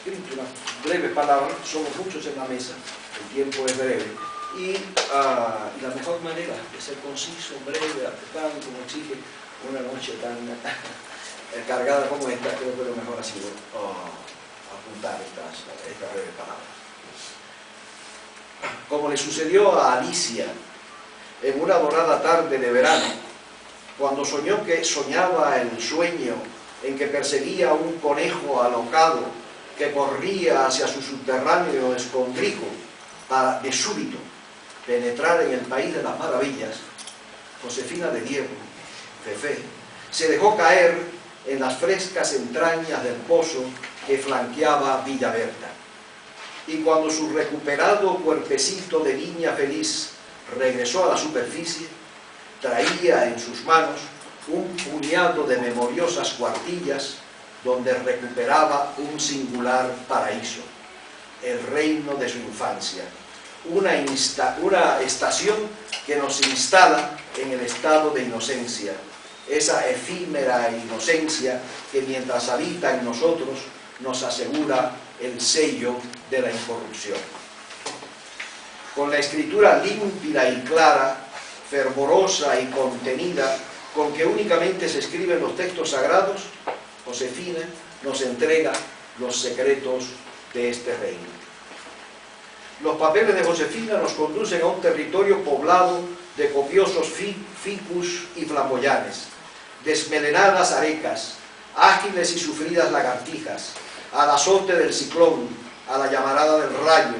escrito unas breves palabras. Somos muchos en la mesa, el tiempo es breve, y la mejor manera de ser conciso, breve, tal como exige una noche tan cargada como esta, creo que lo mejor ha sido apuntar estas breves palabras. Como le sucedió a Alicia en una dorada tarde de verano, cuando soñaba el sueño en que perseguía un conejo alocado que corría hacia su subterráneo escondrijo para de súbito penetrar en el país de las maravillas, Josefina de Diego, Fefé, se dejó caer en las frescas entrañas del pozo que flanqueaba Villaberta. Y cuando su recuperado cuerpecito de niña feliz regresó a la superficie, traía en sus manos un puñado de memoriosas cuartillas donde recuperaba un singular paraíso, el reino de su infancia, una estación que nos instala en el estado de inocencia, esa efímera inocencia que mientras habita en nosotros nos asegura el sello de la incorrupción. Con la escritura límpida y clara, fervorosa y contenida, con que únicamente se escriben los textos sagrados, Josefina nos entrega los secretos de este reino. Los papeles de Josefina nos conducen a un territorio poblado de copiosos ficus y flamboyanes, desmelenadas arecas, ágiles y sufridas lagartijas, al azote del ciclón, a la llamarada del rayo,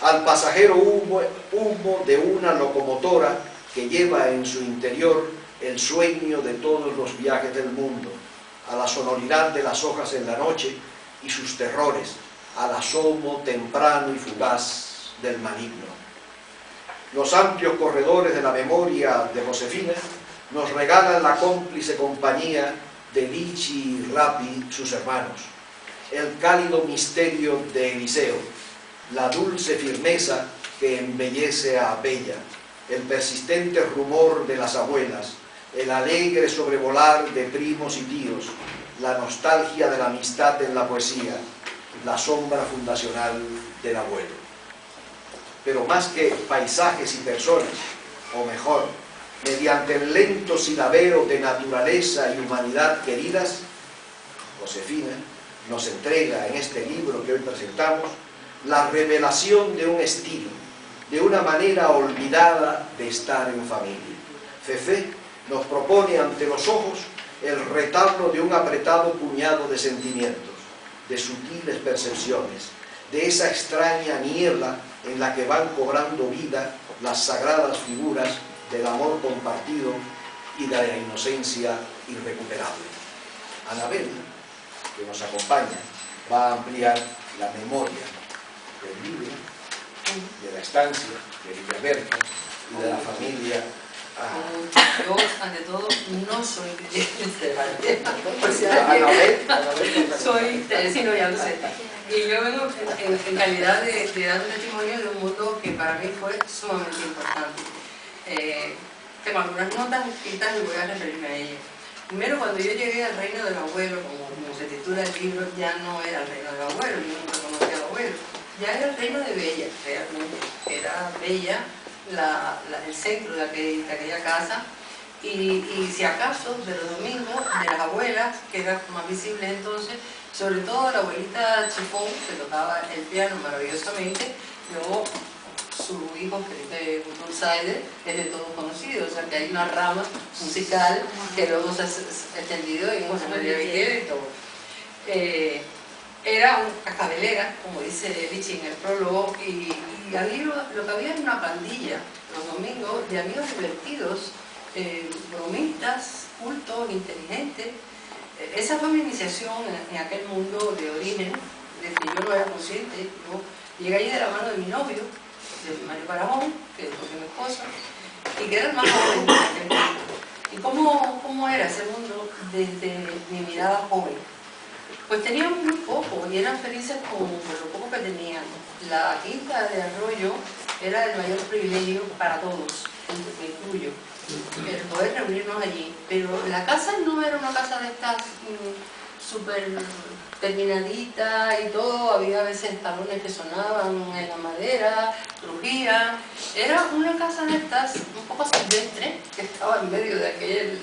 al pasajero humo de una locomotora que lleva en su interior el sueño de todos los viajes del mundo, a la sonoridad de las hojas en la noche y sus terrores, al asomo temprano y fugaz del maligno. Los amplios corredores de la memoria de Josefina nos regalan la cómplice compañía de Lichi y Rapi, sus hermanos, el cálido misterio de Eliseo, la dulce firmeza que embellece a Bella, el persistente rumor de las abuelas, el alegre sobrevolar de primos y tíos, la nostalgia de la amistad en la poesía, la sombra fundacional del abuelo. Pero más que paisajes y personas, o mejor, mediante el lento silabeo de naturaleza y humanidad queridas, Josefina nos entrega en este libro que hoy presentamos la revelación de un estilo, de una manera olvidada de estar en familia. Fefé nos propone ante los ojos el retablo de un apretado puñado de sentimientos, de sutiles percepciones, de esa extraña niebla en la que van cobrando vida las sagradas figuras del amor compartido y de la inocencia irrecuperable. Anabel, que nos acompaña, va a ampliar la memoria del libro, de la estancia, de Villaberta y de la familia. Yo, ante todo, no soy creyente, soy teresino, ya lo sé. Y yo vengo en calidad de dar un testimonio de un mundo que para mí fue sumamente importante. Tengo algunas notas escritas y voy a referirme a ellas. Primero, cuando yo llegué al reino del abuelo, como se titula el libro, ya no era el reino del abuelo, yo nunca conocía al abuelo, ya era el reino de Bella, realmente. Era Bella el centro de aquella casa, y si acaso de los domingos de las abuelas, que era más visible entonces, sobre todo la abuelita Chifón, que tocaba el piano maravillosamente. Luego su hijo, Felipe Gutturm-Seider, es de todos conocido, o sea que hay una rama musical que luego se ha extendido en José María Viquer y todo. Era una cascabelera, como dice Lichi en el prólogo, y había lo que había era una pandilla los domingos de amigos divertidos, bromistas, cultos, inteligentes. Esa fue mi iniciación en aquel mundo de origen, del que yo no era consciente. Yo llegué allí de la mano de mi novio, de Mario Paramón, que después fue mi esposa, y que era el más joven de aquel mundo. ¿Y cómo era ese mundo desde mi mirada joven? Pues tenían muy poco y eran felices con lo poco que tenían. La quinta de Arroyo era el mayor privilegio para todos, me incluyo, el poder reunirnos allí. Pero la casa no era una casa de estas súper terminadita y todo, había a veces talones que sonaban en la madera, crujían. Era una casa de estas, un poco silvestre, que estaba en medio de aquel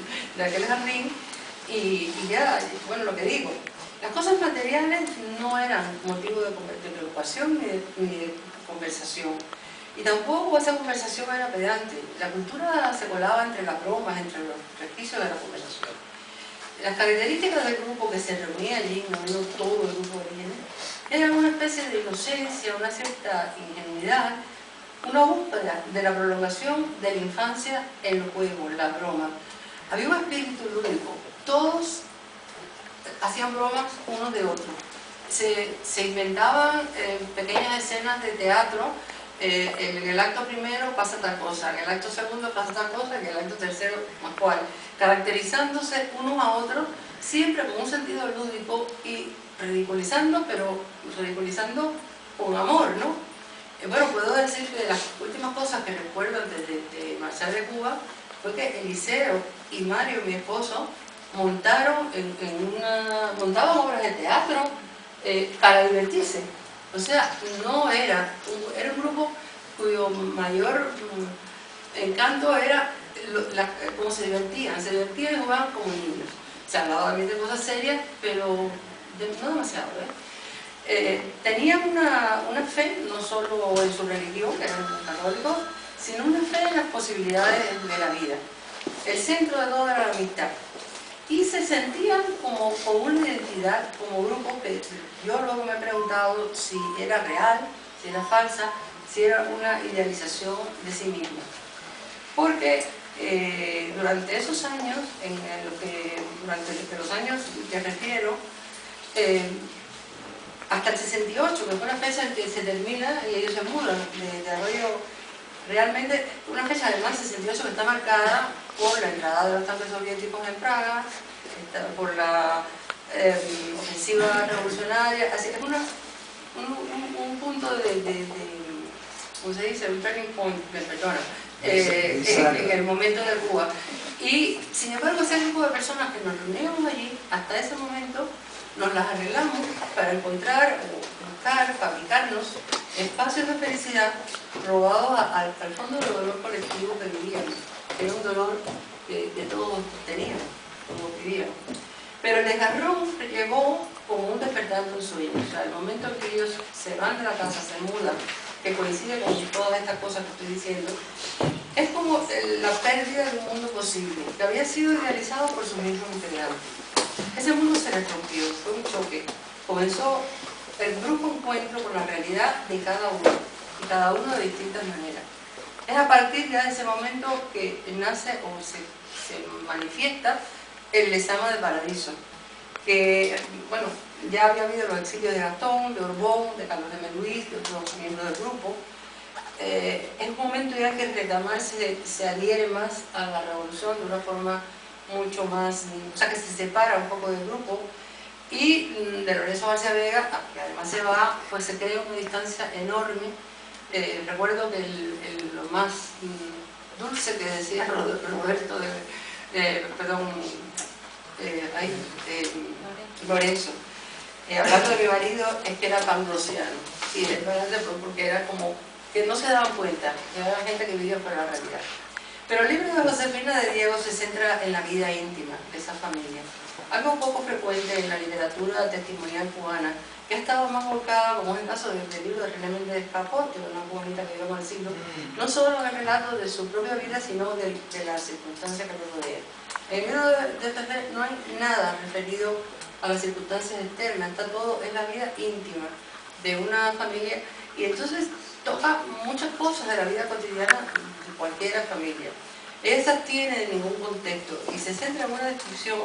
jardín, y ya, bueno, lo que digo, las cosas materiales no eran motivo de preocupación ni de conversación. Y tampoco esa conversación era pedante. La cultura se colaba entre las bromas, entre los resquicios de la conversación. Las características del grupo que se reunía allí, no todo el grupo de orígenes, eran una especie de inocencia, una cierta ingenuidad, una búsqueda de la prolongación de la infancia en los juegos, la broma. Había un espíritu lúdico. Todos hacían bromas unos de otros. Se inventaban pequeñas escenas de teatro. En el acto primero pasa tal cosa, en el acto segundo pasa tal cosa, en el acto tercero más cual, caracterizándose unos a otros, siempre con un sentido lúdico y ridiculizando, pero ridiculizando con amor, ¿no? Bueno, puedo decir que las últimas cosas que recuerdo antes de marchar de Cuba fue que Eliseo y Mario, mi esposo, montaban obras de teatro para divertirse. O sea, era un grupo cuyo mayor encanto era cómo se divertían y jugaban como niños. Se hablaba también de cosas serias, pero no demasiado, tenían una fe, no solo en su religión, que eran católicos, sino una fe en las posibilidades de la vida. El centro de todo era la amistad. Y se sentían como con una identidad, como grupo, que yo luego me he preguntado si era real, si era falsa, si era una idealización de sí mismo. Porque durante esos años, durante los años que refiero, hasta el 68, que fue una fecha en que se termina y ellos se mudan de Arroyo, realmente una fecha además 68 que está marcada por la entrada de los tanques soviéticos en Praga, por la ofensiva revolucionaria, así es un punto ¿cómo se dice? Un turning point, en el momento de Cuba. Y sin embargo ese grupo de personas que nos reuníamos allí, hasta ese momento, nos las arreglamos para encontrar, buscar, fabricarnos espacios de felicidad robados al fondo del dolor colectivo que vivíamos. Era un dolor que todos teníamos, todos vivíamos. Pero el desgarrón llegó como un despertar de un sueño. O sea, el momento en que ellos se van de la casa, se mudan, que coincide con todas estas cosas que estoy diciendo, es como la pérdida de un mundo posible, que había sido idealizado por sus mismos integrantes. Ese mundo se les rompió, fue un choque. Comenzó el brusco encuentro con la realidad de cada uno, y cada uno de distintas maneras. Es a partir de ese momento que nace o se manifiesta el Lezama de Paradiso, que, bueno, ya había habido los exilios de Gastón, de Orbón, de Carlos de Luis, de otros miembros del grupo. Es un momento ya que el reclamar se adhiere más a la revolución de una forma mucho más, o sea, que se separa un poco del grupo, y de Lorenzo García Vega, que además se va, pues se crea una distancia enorme. Recuerdo que lo más dulce que decía Roberto, Lorenzo, hablando de mi marido, es que era panglossiano, y es verdad, porque era como que no se daban cuenta, que era gente que vivía por la realidad. Pero el libro de Josefina de Diego se centra en la vida íntima de esa familia, algo poco frecuente en la literatura testimonial cubana, que ha estado más volcada, como es el caso del libro de René Méndez Capó, que es una cubanita que vivió con el siglo, no solo en el relato de su propia vida, sino de las circunstancias que lo rodean. En el libro de Ferrer no hay nada referido a las circunstancias externas, está todo en la vida íntima de una familia, y entonces toca muchas cosas de la vida cotidiana de cualquier familia. Esa tiene ningún contexto y se centra en una descripción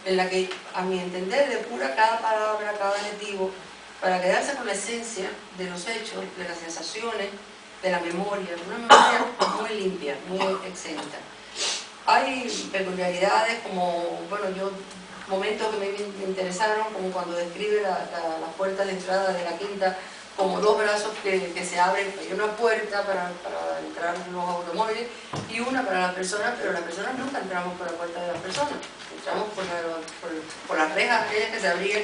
en la que, a mi entender, depura cada palabra, cada adjetivo, para quedarse con la esencia de los hechos, de las sensaciones, de la memoria, una memoria muy limpia, muy exenta. Hay peculiaridades como, bueno, momentos que me interesaron, como cuando describe la puerta de entrada de la quinta como dos brazos que se abren, hay una puerta para entrar en los automóviles y una para las personas, pero las personas nunca entramos por la puerta de las personas, entramos por las rejas aquellas que se abrían,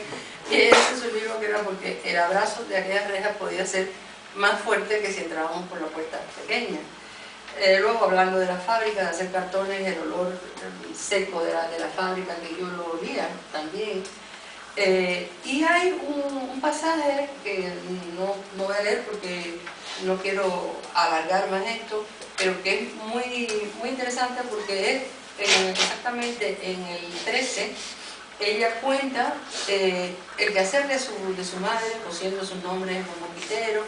y ese es un libro que era porque el abrazo de aquellas rejas podía ser más fuerte que si entrábamos por la puerta pequeña. Luego, hablando de la fábrica, de hacer cartones, el olor seco de la fábrica, que yo lo olía también. Y hay un pasaje que no voy a leer porque no quiero alargar más esto, pero que es muy interesante porque es exactamente en el 13, ella cuenta el quehacer de su madre, cosiendo sus nombres en mosquiteros,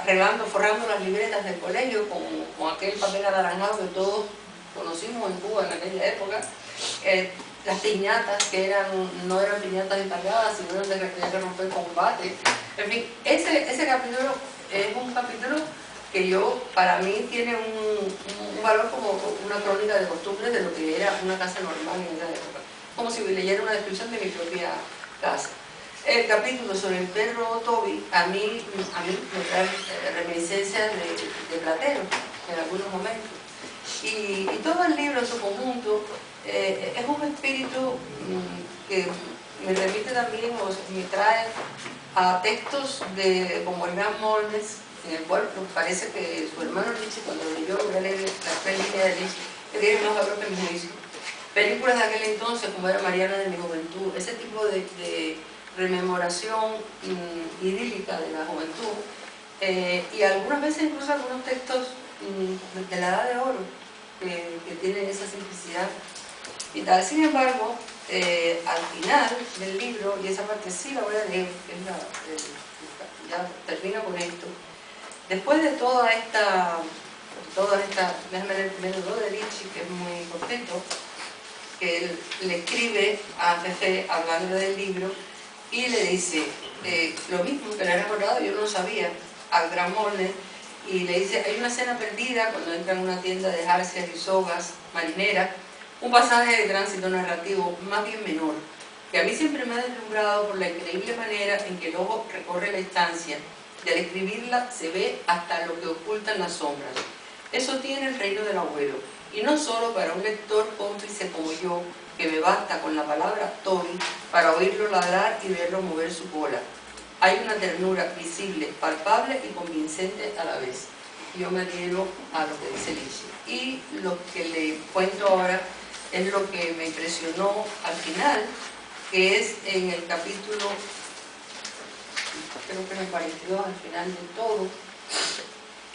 arreglando, forrando las libretas del colegio con aquel papel anaranjado que todos conocimos en Cuba en aquella época. Las piñatas, que no eran piñatas encargadas, sino eran de que romper combate. En fin, ese capítulo es un capítulo que para mí tiene un valor como una crónica de costumbres de lo que era una casa normal en esa época. Como si leyera una descripción de mi propia casa. El capítulo sobre el perro Toby a mí me trae reminiscencias de Platero en algunos momentos. Y todo el libro en su conjunto es un espíritu que me remite también, o me trae a textos como el Gran Moldes, en el cual parece que su hermano Nietzsche, cuando leyó las 3 líneas de Nietzsche, que tiene más valor que mi juicio. Películas de aquel entonces, como era Mariana de mi juventud, ese tipo de rememoración idílica de la juventud, y algunas veces incluso algunos textos de la Edad de Oro que tienen esa simplicidad y tal. Sin embargo, al final del libro, y esa parte sí la voy a leer, que es ya termino con esto, después de toda esta déjame leer primero lo de Nietzsche, que es muy cortito, que él le escribe a Fefe hablando del libro y le dice lo mismo que le ha recordado, yo no lo sabía, al Gran Molde, y le dice, hay una escena perdida cuando entra en una tienda de jarcias y sogas marineras, un pasaje de tránsito narrativo más bien menor, que a mí siempre me ha deslumbrado por la increíble manera en que el ojo recorre la estancia, y al escribirla se ve hasta lo que ocultan las sombras. Eso tiene el reino del abuelo, y no solo para un lector cómplice como yo, que me basta con la palabra Toby para oírlo ladrar y verlo mover su cola. Hay una ternura visible, palpable y convincente a la vez. Yo me adhiero a lo que dice Nietzsche. Y lo que le cuento ahora es lo que me impresionó al final, que es en el capítulo, creo que en el 42, al final de todo,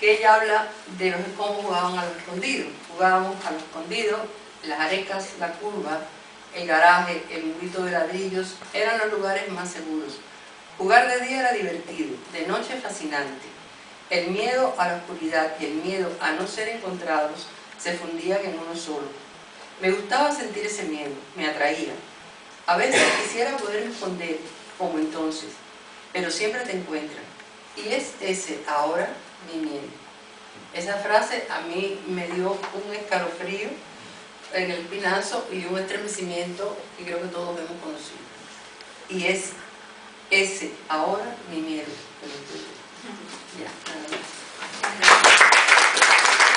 que ella habla de cómo jugaban a lo escondido. Jugábamos a lo escondido, las arecas, la curva, el garaje, el murito de ladrillos, eran los lugares más seguros. Jugar de día era divertido, de noche fascinante. El miedo a la oscuridad y el miedo a no ser encontrados se fundían en uno solo. Me gustaba sentir ese miedo, me atraía. A veces quisiera poderme esconder, como entonces, pero siempre te encuentran. Y es ese, ahora, mi miedo. Esa frase a mí me dio un escalofrío en el pinazo y un estremecimiento que creo que todos hemos conocido. Y es ese, ahora, mi miedo. Ya, nada más.